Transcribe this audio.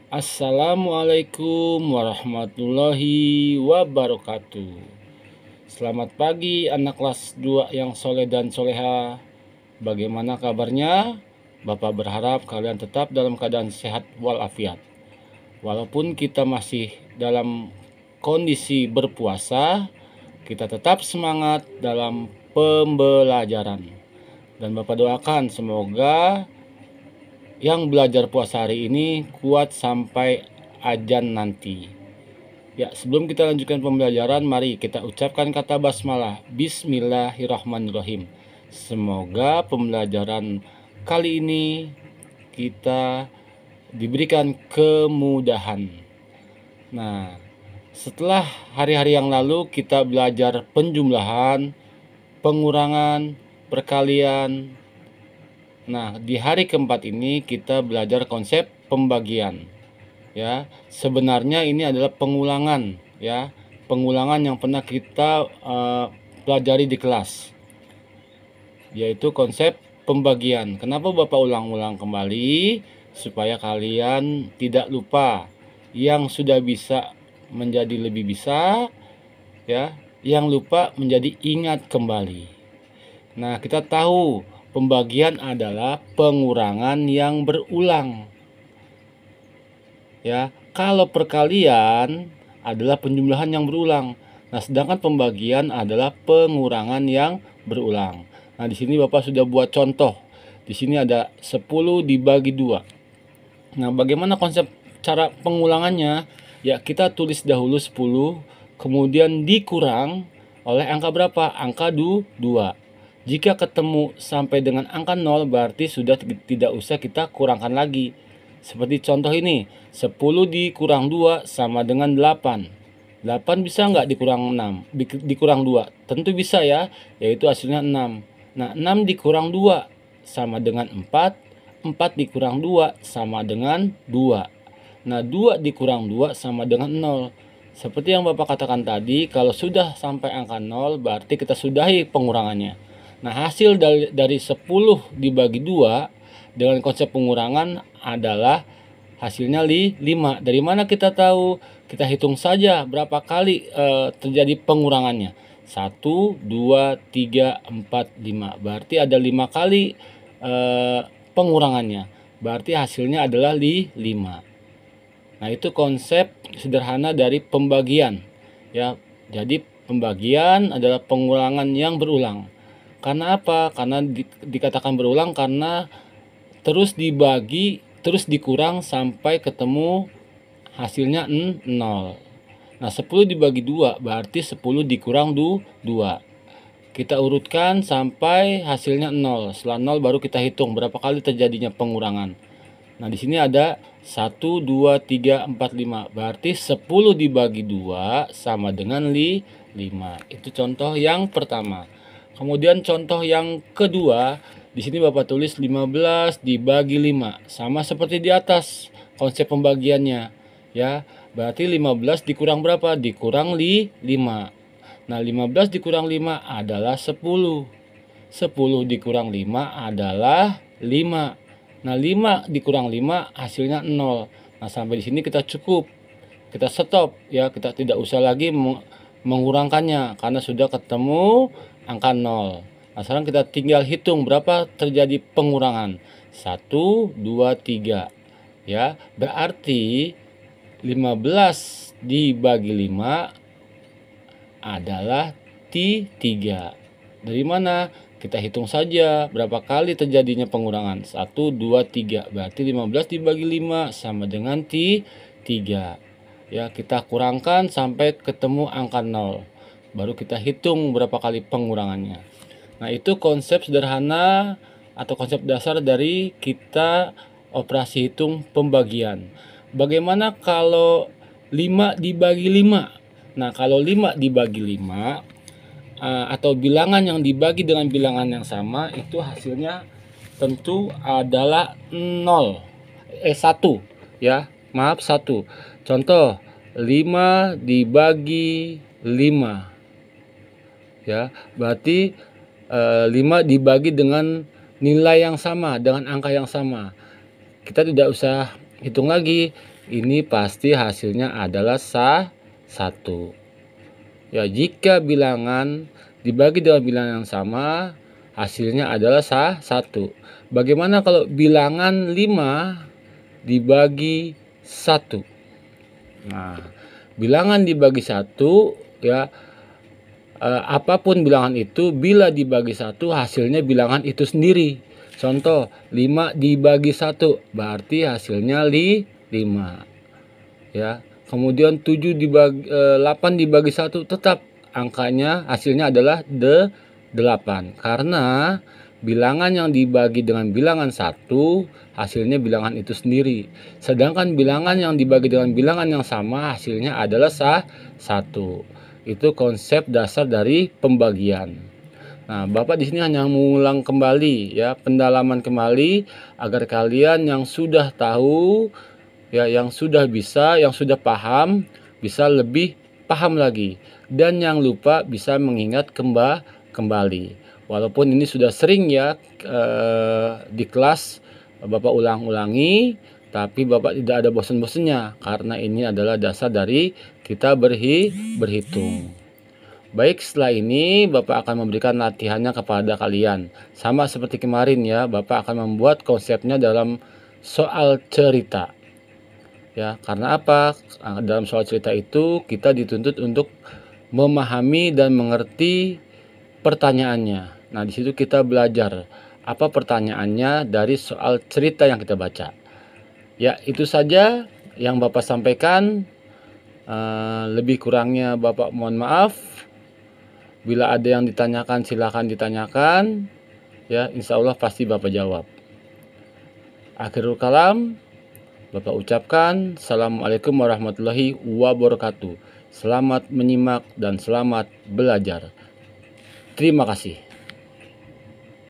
Assalamualaikum warahmatullahi wabarakatuh. Selamat pagi anak kelas 2 yang soleh dan soleha. Bagaimana kabarnya? Bapak berharap kalian tetap dalam keadaan sehat walafiat. Walaupun kita masih dalam kondisi berpuasa, kita tetap semangat dalam pembelajaran. Dan Bapak doakan semoga yang belajar puasa hari ini kuat sampai azan nanti. Ya, sebelum kita lanjutkan pembelajaran, mari kita ucapkan kata basmalah. Bismillahirrahmanirrahim. Semoga pembelajaran kali ini kita diberikan kemudahan. Nah, setelah hari-hari yang lalu kita belajar penjumlahan, pengurangan, perkalian. Nah, di hari keempat ini kita belajar konsep pembagian. Ya, sebenarnya ini adalah pengulangan, ya, pengulangan yang pernah kita pelajari di kelas, yaitu konsep pembagian. Kenapa Bapak ulang-ulang kembali? Supaya kalian tidak lupa. Yang sudah bisa menjadi lebih bisa, ya, yang lupa menjadi ingat kembali. Nah, kita tahu pembagian adalah pengurangan yang berulang. Ya, kalau perkalian adalah penjumlahan yang berulang. Nah, sedangkan pembagian adalah pengurangan yang berulang. Nah, di sini Bapak sudah buat contoh. Di sini ada 10 dibagi 2. Nah, bagaimana konsep cara pengulangannya? Ya, kita tulis dahulu 10, kemudian dikurang oleh angka berapa? Angka 2. Jika ketemu sampai dengan angka 0, berarti sudah tidak usah kita kurangkan lagi. Seperti contoh ini, 10 dikurang 2 sama dengan 8. 8 bisa nggak dikurang 6? Dikurang 2? Tentu bisa ya, yaitu hasilnya 6. Nah, 6 dikurang 2 sama dengan 4. 4 dikurang 2 sama dengan 2. Nah, 2 dikurang 2 sama dengan 0. Seperti yang Bapak katakan tadi, kalau sudah sampai angka 0, berarti kita sudahi pengurangannya. Nah, hasil dari 10 dibagi 2 dengan konsep pengurangan adalah hasilnya 5. Dari mana kita tahu? Kita hitung saja berapa kali terjadi pengurangannya. 1, 2, 3, 4, 5. Berarti ada 5 kali pengurangannya. Berarti hasilnya adalah 5. Nah, itu konsep sederhana dari pembagian. Ya, jadi pembagian adalah pengulangan yang berulang. Karena apa? Karena dikatakan berulang karena terus dibagi, terus dikurang sampai ketemu hasilnya 0. Nah, 10 dibagi 2 berarti 10 dikurang 2. Kita urutkan sampai hasilnya 0. Setelah 0 baru kita hitung berapa kali terjadinya pengurangan. Nah, di sini ada 1, 2, 3, 4, 5. Berarti 10 dibagi 2 sama dengan 5. Itu contoh yang pertama. Kemudian contoh yang kedua, di sini Bapak tulis 15 dibagi 5. Sama seperti di atas konsep pembagiannya. Ya, berarti 15 dikurang berapa? Dikurang 5. Nah, 15 dikurang 5 adalah 10. 10 dikurang 5 adalah 5. Nah, 5 dikurang 5 hasilnya 0. Nah, sampai di sini kita cukup. Kita stop ya, kita tidak usah lagi mengurangkannya karena sudah ketemu angka 0. Nah, sekarang kita tinggal hitung berapa terjadi pengurangan. 1, 2, 3. Ya, berarti 15 dibagi 5 adalah 3. Dari mana? Kita hitung saja berapa kali terjadinya pengurangan. 1, 2, 3. Berarti 15 dibagi 5 sama dengan 3. Ya, kita kurangkan sampai ketemu angka 0. Baru kita hitung berapa kali pengurangannya. Nah, itu konsep sederhana atau konsep dasar dari kita operasi hitung pembagian. Bagaimana kalau 5 dibagi 5? Nah, kalau 5 dibagi 5 atau bilangan yang dibagi dengan bilangan yang sama, itu hasilnya tentu adalah 1 ya. Maaf, 1. Contoh 5 dibagi 5 ya. Berarti 5 dibagi dengan nilai yang sama, dengan angka yang sama. Kita tidak usah hitung lagi. ini pasti hasilnya adalah 1. Ya, jika bilangan dibagi dengan bilangan yang sama, hasilnya adalah 1. Bagaimana kalau bilangan 5 dibagi 1? Nah, bilangan dibagi 1 ya, apapun bilangan itu, bila dibagi 1 hasilnya bilangan itu sendiri. Contoh, 5 dibagi 1 berarti hasilnya 5. Ya. Kemudian 8 dibagi 1 tetap angkanya hasilnya adalah 8. Karena bilangan yang dibagi dengan bilangan 1 hasilnya bilangan itu sendiri. Sedangkan bilangan yang dibagi dengan bilangan yang sama hasilnya adalah 1. Itu konsep dasar dari pembagian. Nah, Bapak di sini hanya mengulang kembali ya, pendalaman kembali agar kalian yang sudah tahu ya, yang sudah bisa, yang sudah paham bisa lebih paham lagi, dan yang lupa bisa mengingat kembali. Walaupun ini sudah sering ya di kelas Bapak ulang-ulangi, tapi Bapak tidak ada bosan-bosannya karena ini adalah dasar dari kita berhitung. Baik, setelah ini Bapak akan memberikan latihannya kepada kalian. Sama seperti kemarin ya, Bapak akan membuat konsepnya dalam soal cerita. Ya, karena apa? Dalam soal cerita itu kita dituntut untuk memahami dan mengerti pertanyaannya. Nah, di situ kita belajar apa pertanyaannya dari soal cerita yang kita baca. Ya, itu saja yang Bapak sampaikan. Lebih kurangnya Bapak mohon maaf. Bila ada yang ditanyakan silakan ditanyakan. Ya, insya Allah pasti Bapak jawab. Akhirul kalam, Bapak ucapkan Assalamualaikum warahmatullahi wabarakatuh. Selamat menyimak dan selamat belajar. Terima kasih.